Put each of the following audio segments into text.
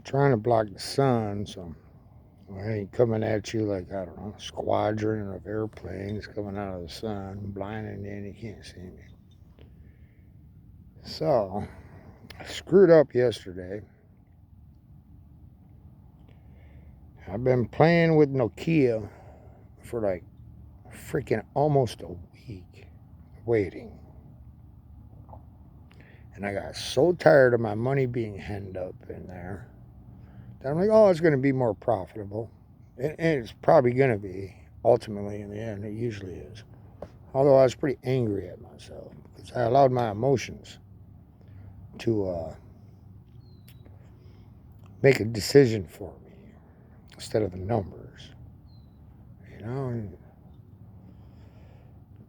trying to block the sun, so I ain't coming at you like, I don't know, a squadron of airplanes coming out of the sun, blinding you, and you can't see me. So, I screwed up yesterday. I've been playing with Nokia for like freaking almost a week waiting. And I got so tired of my money being hemmed up in there that I'm like, oh, it's going to be more profitable. And it's probably going to be, ultimately, in the end. It usually is. Although I was pretty angry at myself because I allowed my emotions to make a decision for me instead of the numbers. You know, you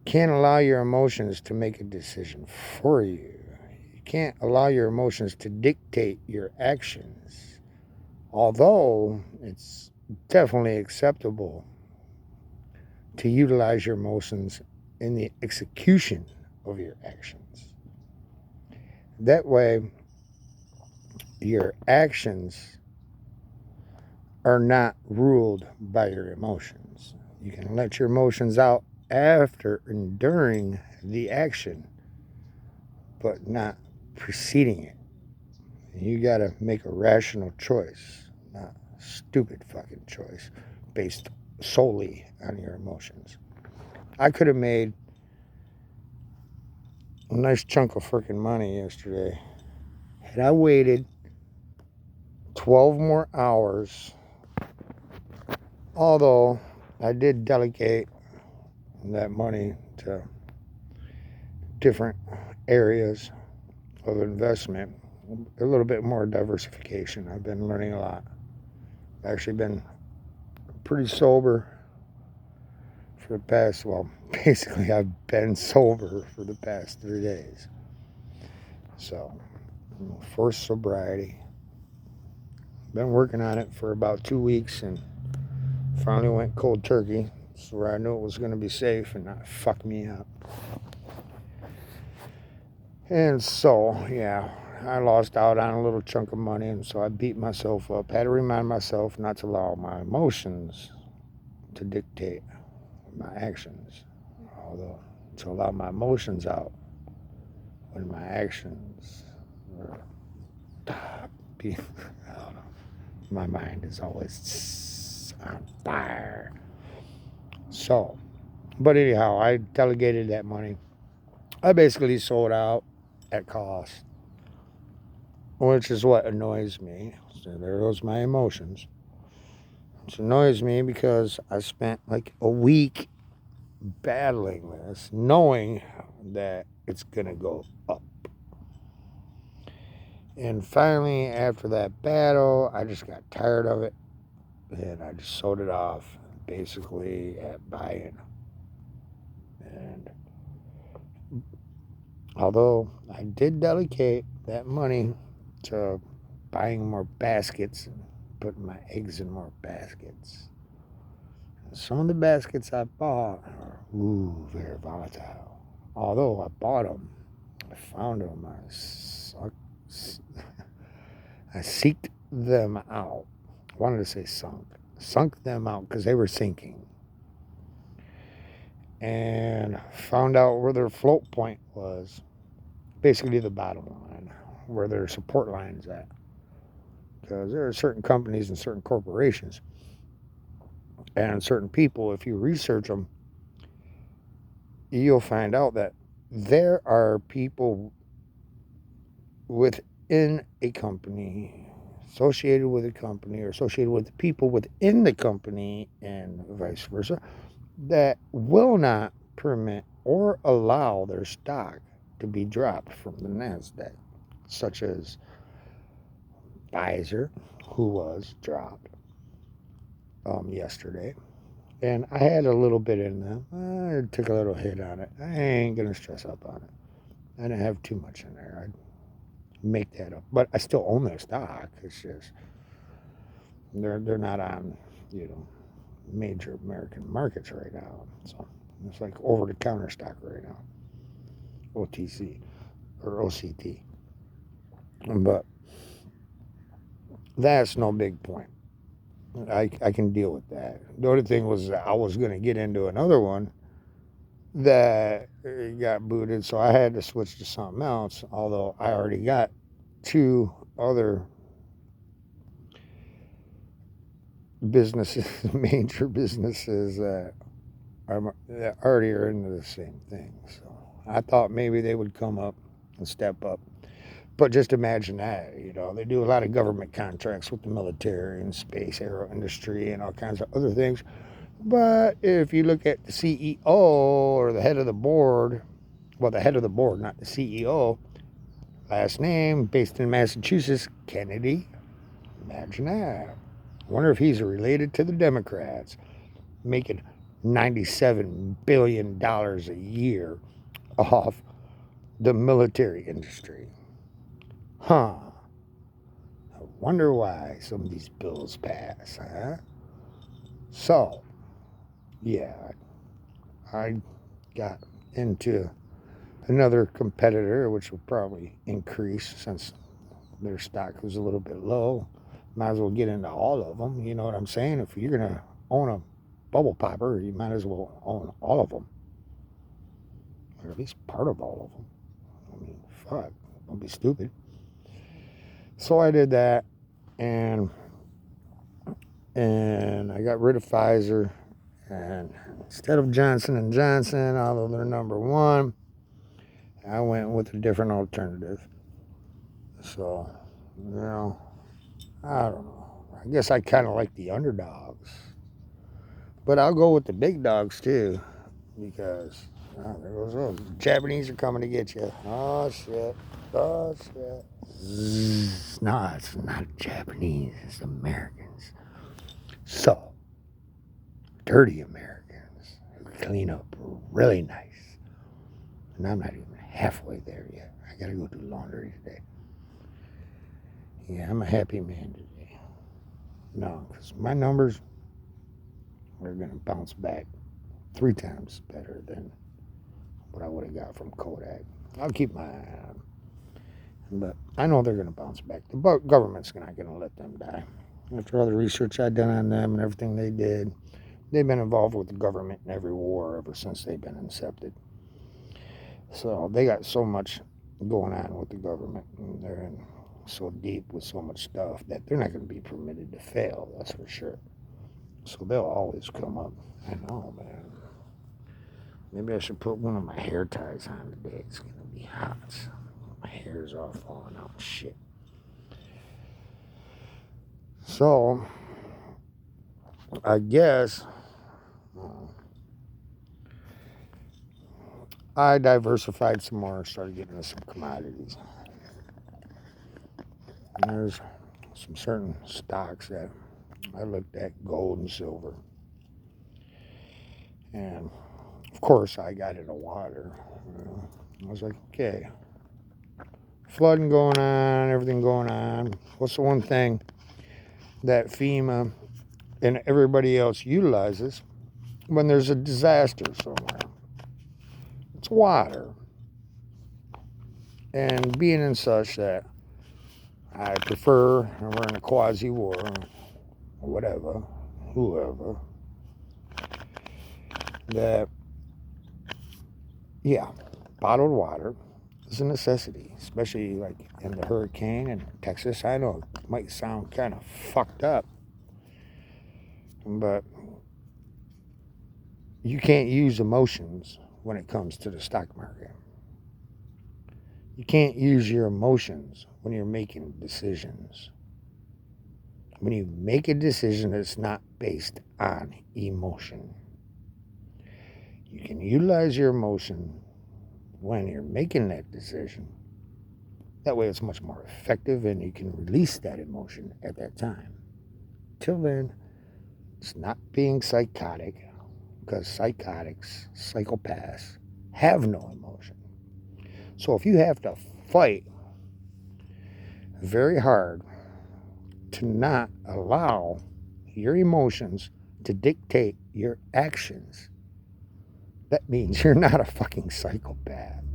can't allow your emotions to make a decision for you. You can't allow your emotions to dictate your actions. Although it's definitely acceptable to utilize your emotions in the execution of your actions. That way, your actions are not ruled by your emotions. You can let your emotions out after and during the action, but not preceding it. You gotta make a rational choice, not a stupid fucking choice based solely on your emotions. I could have made a nice chunk of freaking money yesterday had I waited 12 more hours, although I did delegate that money to different areas of investment, a little bit more diversification. I've been learning a lot. I've actually been pretty sober for the past, well, basically I've been sober for the past 3 days. So, forced sobriety. Been working on it for about 2 weeks and finally went cold turkey. That's where I knew it was going to be safe and not fuck me up. And so, yeah, I lost out on a little chunk of money, and so I beat myself up. Had to remind myself not to allow my emotions to dictate my actions, although to allow my emotions out when my actions are being, I don't know, my mind is always on fire. So, but anyhow, I delegated that money. I basically sold out at cost, which is what annoys me. So there goes my emotions. It annoys me because I spent like a week battling this, knowing that it's gonna go up. And finally, after that battle, I just got tired of it, and I just sold it off, basically at buy-in. And although I did dedicate that money to buying more baskets and putting my eggs in more baskets, some of the baskets I bought are very volatile. Although I bought them, I found them, I seeked them out. I wanted to say sunk them out because they were sinking, and found out where their float point was, basically the bottom line, where their support line's at. Because there are certain companies and certain corporations and certain people, if you research them, you'll find out that there are people within a company, associated with a company, or associated with the people within the company, and vice versa, that will not permit or allow their stock to be dropped from the NASDAQ, such as Pfizer, who was dropped yesterday. And I had a little bit in them. I took a little hit on it. I ain't going to stress up on it. I didn't have too much in there. I'd make that up. But I still own their stock. It's just they're not on, major American markets right now. So it's like over the counter stock right now. OTC or OCT. But That's no big point. I can deal with that. The other thing was I was going to get into another one that got booted, so I had to switch to something else, although I already got two other businesses, major businesses that already are into the same thing. So I thought maybe they would come up and step up. But just imagine that, they do a lot of government contracts with the military and space aero industry and all kinds of other things. But if you look at the CEO or the head of the board, well, the head of the board, not the CEO, last name, based in Massachusetts, Kennedy. Imagine that. Wonder if he's related to the Democrats, making $97 billion a year off the military industry. Huh. I wonder why some of these bills pass, huh? So, yeah, I got into another competitor, which will probably increase since their stock was a little bit low. Might as well get into all of them. You know what I'm saying? If you're going to own a bubble popper, you might as well own all of them. Or at least part of all of them. I mean, fuck. Don't be stupid. So I did that, and I got rid of Pfizer, and instead of Johnson & Johnson, although they're number one, I went with a different alternative. So, I don't know. I guess I kind of like the underdogs. But I'll go with the big dogs too, because there goes, the Japanese are coming to get you. Oh shit. Oh shit. No, it's not Japanese, it's Americans. So, dirty Americans who clean up really nice. And I'm not even halfway there yet. I gotta go do laundry today. Yeah, I'm a happy man today. No, because my numbers are going to bounce back 3 times better than what I would have got from Kodak. I'll keep my eye on them. But I know they're going to bounce back. The government's not going to let them die. After all the research I've done on them and everything they did, they've been involved with the government in every war ever since they've been incepted. So they got so much going on with the government, and they're in so deep with so much stuff that they're not going to be permitted to fail, that's for sure. So they'll always come up. I know, man. Maybe I should put one of my hair ties on today. It's going to be hot. My hair's all falling out. Shit. So, I guess I diversified some more and started getting into some commodities. And there's some certain stocks that I looked at, gold and silver. And of course, I got into water. I was like, okay, flooding going on, everything going on. What's the one thing that FEMA and everybody else utilizes when there's a disaster somewhere? It's water. And being in such that I prefer, and we're in a quasi-war, or whatever, whoever, that, yeah, bottled water is a necessity, especially like in the hurricane in Texas. I know it might sound kind of fucked up, but you can't use emotions when it comes to the stock market. You can't use your emotions when you're making decisions. When you make a decision that's not based on emotion. You can utilize your emotion when you're making that decision. That way it's much more effective and you can release that emotion at that time. Till then, it's not being psychotic, because psychopaths, have no emotion. So if you have to fight very hard to not allow your emotions to dictate your actions, that means you're not a fucking psychopath.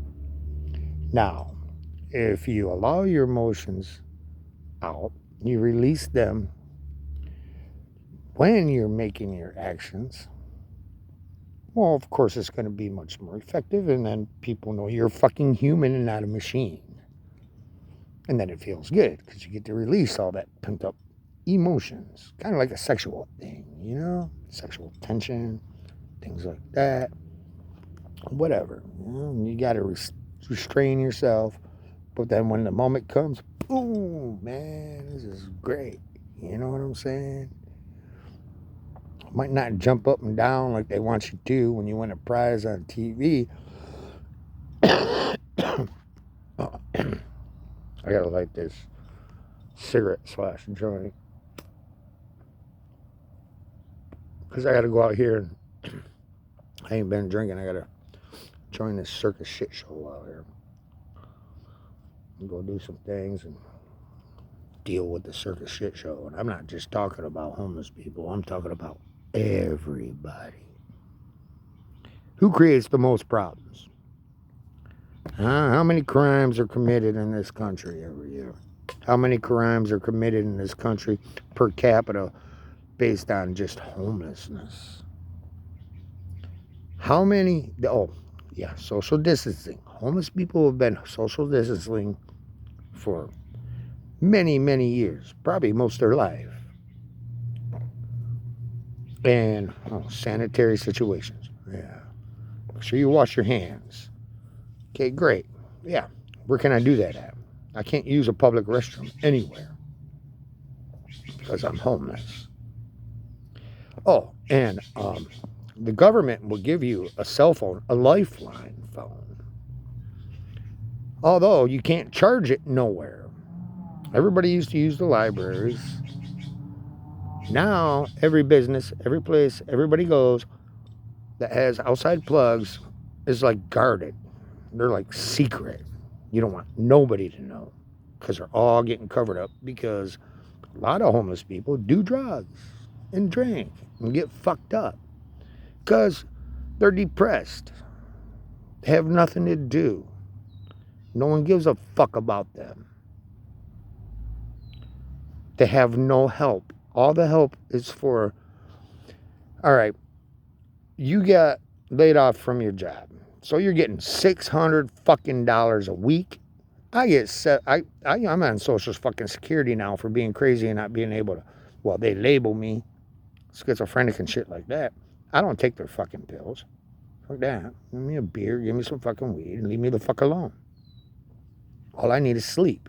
Now, if you allow your emotions out You release them when you're making your actions. Well, of course, it's going to be much more effective, and then people know you're fucking human and not a machine. And then it feels good because you get to release all that pent up emotions, kind of like a sexual thing, you know, sexual tension, things like that, whatever. You got to restrain yourself, but then when the moment comes, boom, man, this is great. You know what I'm saying? Might not jump up and down like they want you to when you win a prize on TV. Oh, I gotta light this cigarette slash joint because I gotta go out here and I ain't been drinking. I gotta join this circus shit show out here and go do some things and deal with the circus shit show. And I'm not just talking about homeless people, I'm talking about everybody. Who creates the most problems? How many crimes are committed in this country every year? How many crimes are committed in this country per capita based on just homelessness? How many? Oh, yeah, social distancing. Homeless people have been social distancing for many, many years, probably most of their life. And sanitary situations. Yeah. Make sure you wash your hands. Okay, great. Yeah. Where can I do that at? I can't use a public restroom anywhere because I'm homeless. Oh, and the government will give you a cell phone, a lifeline phone. Although you can't charge it nowhere. Everybody used to use the libraries. Now, every business, every place, everybody goes that has outside plugs is like guarded. They're like secret. You don't want nobody to know because they're all getting covered up because a lot of homeless people do drugs and drink and get fucked up because they're depressed. They have nothing to do. No one gives a fuck about them. They have no help. All the help is for, all right, you got laid off from your job. So you're getting $600 fucking dollars a week. I get set. I'm on Social fucking Security now for being crazy and not being able to. Well, they label me schizophrenic and shit like that. I don't take their fucking pills. Fuck that. Give me a beer. Give me some fucking weed and leave me the fuck alone. All I need is sleep,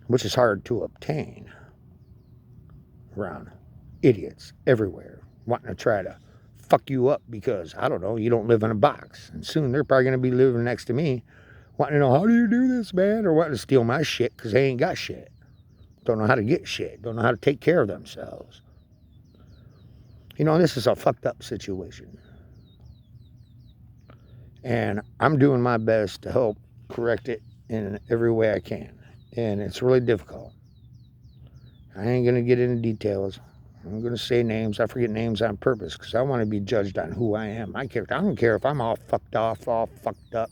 which is hard to obtain around idiots everywhere wanting to try to fuck you up because, I don't know, you don't live in a box. And soon they're probably going to be living next to me wanting to know, how do you do this, man? Or wanting to steal my shit because they ain't got shit. Don't know how to get shit. Don't know how to take care of themselves. You know, this is a fucked up situation. And I'm doing my best to help correct it in every way I can. And it's really difficult. I ain't going to get into details. I'm going to say names. I forget names on purpose because I want to be judged on who I am. I don't care if I'm all fucked off, all fucked up,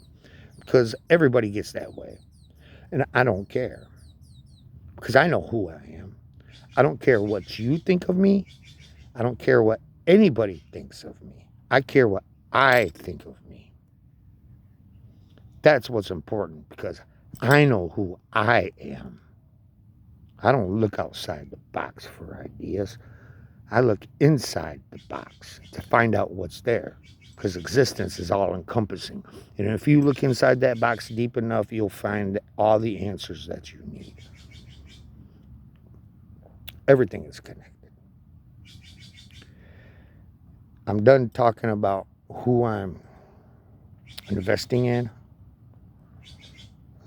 because everybody gets that way. And I don't care because I know who I am. I don't care what you think of me. I don't care what anybody thinks of me. I care what I think of me. That's what's important because I know who I am. I don't look outside the box for ideas. I look inside the box to find out what's there because existence is all encompassing. And if you look inside that box deep enough, you'll find all the answers that you need. Everything is connected. I'm done talking about who I'm investing in.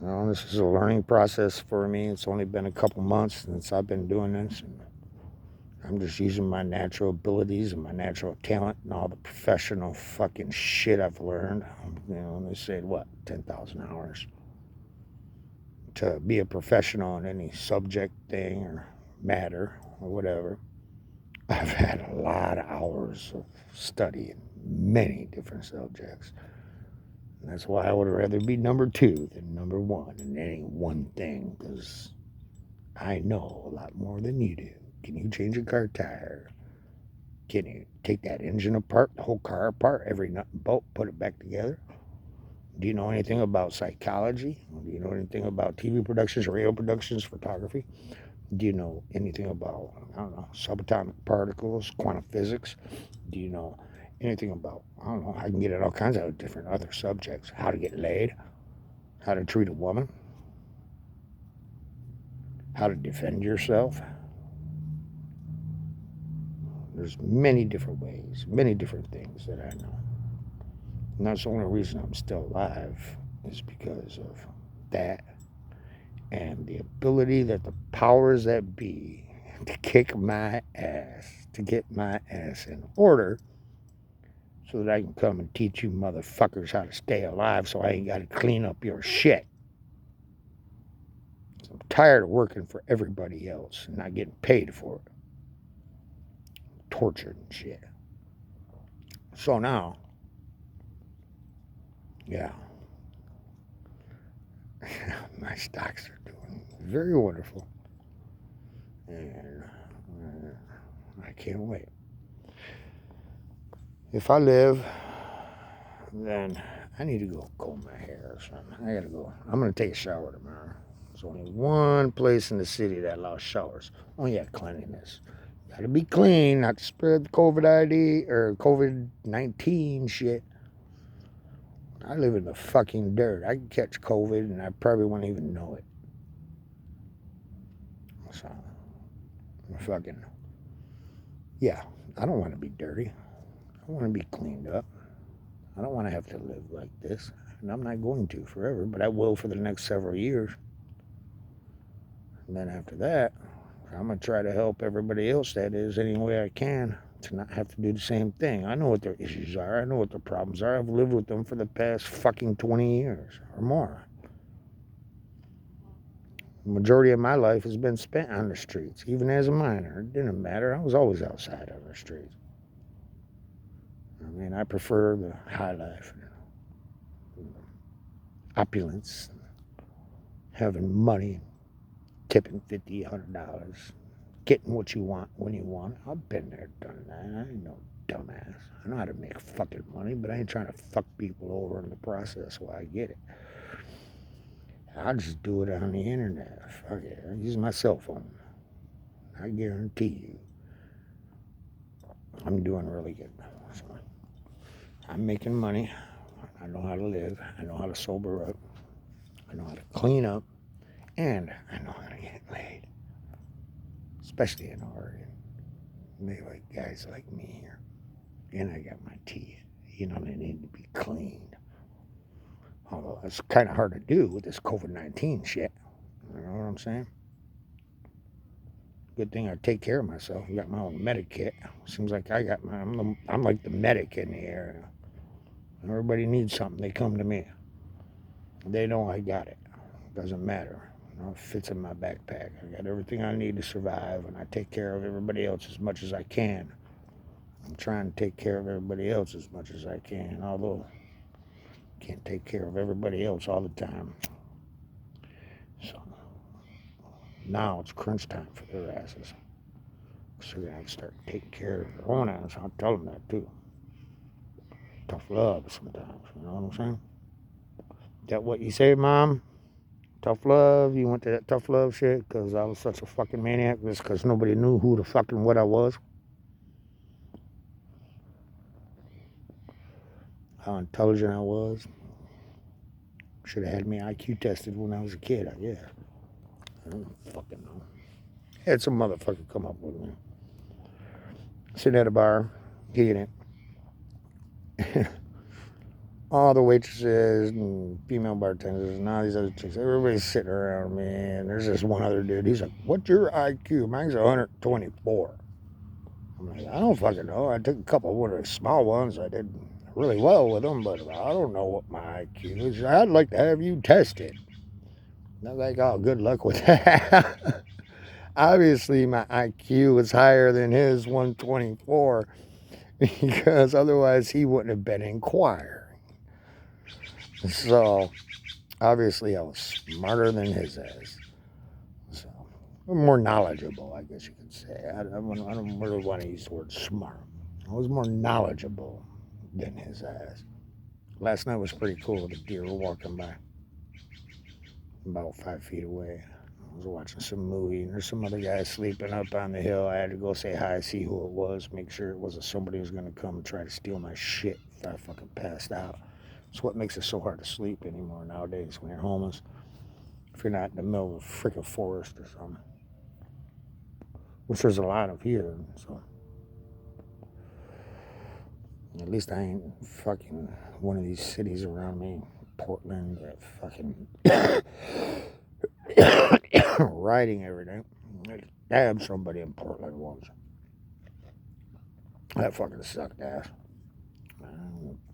This is a learning process for me. It's only been a couple months since I've been doing this. And I'm just using my natural abilities and my natural talent and all the professional fucking shit I've learned. They say, 10,000 hours to be a professional in any subject, thing, or matter, or whatever. I've had a lot of hours of study in many different subjects. And that's why I would rather be number 2 than number 1 in any one thing, because I know a lot more than you do. Can you change a car tire? Can you take that engine apart, the whole car apart, every nut and bolt, put it back together? Do you know anything about psychology? Do you know anything about TV productions, radio productions, photography? Do you know anything about, I don't know, subatomic particles, quantum physics? Do you know anything about, I don't know, I can get at all kinds of different other subjects. How to get laid, how to treat a woman, how to defend yourself. There's many different ways, many different things that I know. And that's the only reason I'm still alive is because of that and the ability that the powers that be to kick my ass, to get my ass in order so that I can come and teach you motherfuckers how to stay alive so I ain't got to clean up your shit. I'm tired of working for everybody else and not getting paid for it. Tortured and shit. So now, yeah, my stocks are doing very wonderful. And I can't wait. If I live, then I need to go comb my hair or something. I gotta go. I'm gonna take a shower tomorrow. There's only one place in the city that allows showers. Oh yeah, cleanliness. Gotta be clean, not to spread the COVID ID or COVID-19 shit. I live in the fucking dirt. I could catch COVID and I probably wouldn't even know it. So, fucking, yeah, I don't want to be dirty. I want to be cleaned up. I don't want to have to live like this. And I'm not going to forever, but I will for the next several years. And then after that, I'm going to try to help everybody else that is any way I can to not have to do the same thing. I know what their issues are. I know what their problems are. I've lived with them for the past fucking 20 years or more. The majority of my life has been spent on the streets, even as a minor. It didn't matter. I was always outside on the streets. I mean, I prefer the high life, opulence, having money, tipping $50, $100, getting what you want when you want it. I've been there, done that. I ain't no dumbass. I know how to make fucking money, but I ain't trying to fuck people over in the process while I get it. I'll just do it on the internet. Fuck it. I use my cell phone. I guarantee you, I'm doing really good. So I'm making money. I know how to live. I know how to sober up. I know how to clean up. And I know how to get laid. Especially in Oregon. They like guys like me here. And I got my teeth. You know, they need to be cleaned. Although it's kind of hard to do with this COVID-19 shit. You know what I'm saying? Good thing I take care of myself. I got my own medic kit. Seems like I'm like the medic in the area. Everybody needs something, they come to me. They know I got it. Doesn't matter. You know, it fits in my backpack. I got everything I need to survive, and I take care of everybody else as much as I can. I'm trying to take care of everybody else as much as I can, although I can't take care of everybody else all the time. So now it's crunch time for their asses. So they're going to start taking care of their own ass. I'll tell them that too. Tough love sometimes, you know what I'm saying? That what you say, Mom? Tough love? You went to that tough love shit because I was such a fucking maniac just because nobody knew who the fucking what I was? How intelligent I was? Should have had me IQ tested when I was a kid, I guess. I don't fucking know. Had some motherfucker come up with me. Sitting at a bar, getting it. All the waitresses and female bartenders and all these other chicks, everybody's sitting around me, and there's this one other dude. He's like, "What's your IQ?" Mine's 124. I'm like, I don't fucking know. I took a couple of one of the small ones. I did really well with them, but I don't know what my IQ is. I'd like to have you tested. I'm like, oh, good luck with that. Obviously, my IQ was higher than his 124 because otherwise he wouldn't have been inquiring. So, obviously, I was smarter than his ass. So, more knowledgeable, I guess you could say. I don't really want to use the word smart. I was more knowledgeable than his ass. Last night was pretty cool. The deer were walking by about 5 feet away. I was watching some movie, and there's some other guy sleeping up on the hill. I had to go say hi, see who it was, make sure it wasn't somebody who was going to come and try to steal my shit if I fucking passed out. It's what makes it so hard to sleep anymore nowadays when you're homeless. If you're not in the middle of a freaking forest or something, which there's a lot of here, so at least I ain't fucking one of these cities around me, Portland, that fucking riding everything. Damn, somebody in Portland once. That fucking sucked ass.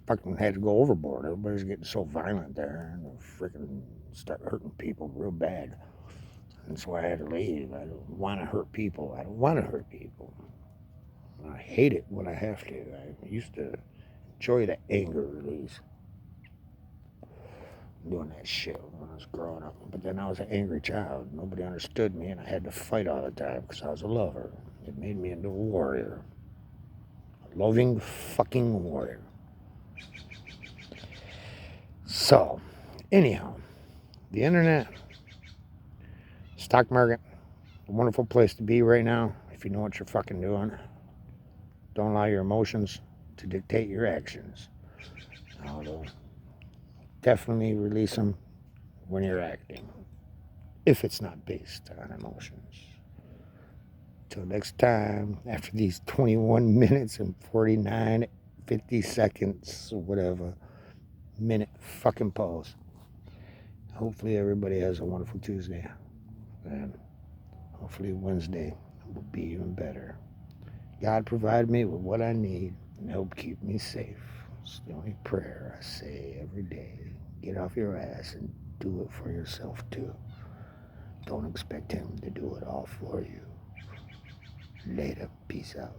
Fucking had to go overboard. Everybody's getting so violent there and freaking start hurting people real bad. That's why I had to leave. I don't want to hurt people. I don't want to hurt people. I hate it when I have to. I used to enjoy the anger release doing that shit when I was growing up. But then I was an angry child. Nobody understood me, and I had to fight all the time because I was a lover. It made me into a warrior. A loving fucking warrior. So, anyhow, the internet, stock market, a wonderful place to be right now if you know what you're fucking doing. Don't allow your emotions to dictate your actions. Although, definitely release them when you're acting, if it's not based on emotions. Till next time, after these 21 minutes and 50 seconds, or whatever, minute fucking pause. Hopefully everybody has a wonderful Tuesday. And hopefully Wednesday will be even better. God provide me with what I need and help keep me safe. It's the only prayer I say every day. Get off your ass and do it for yourself too. Don't expect him to do it all for you. Later. Peace out.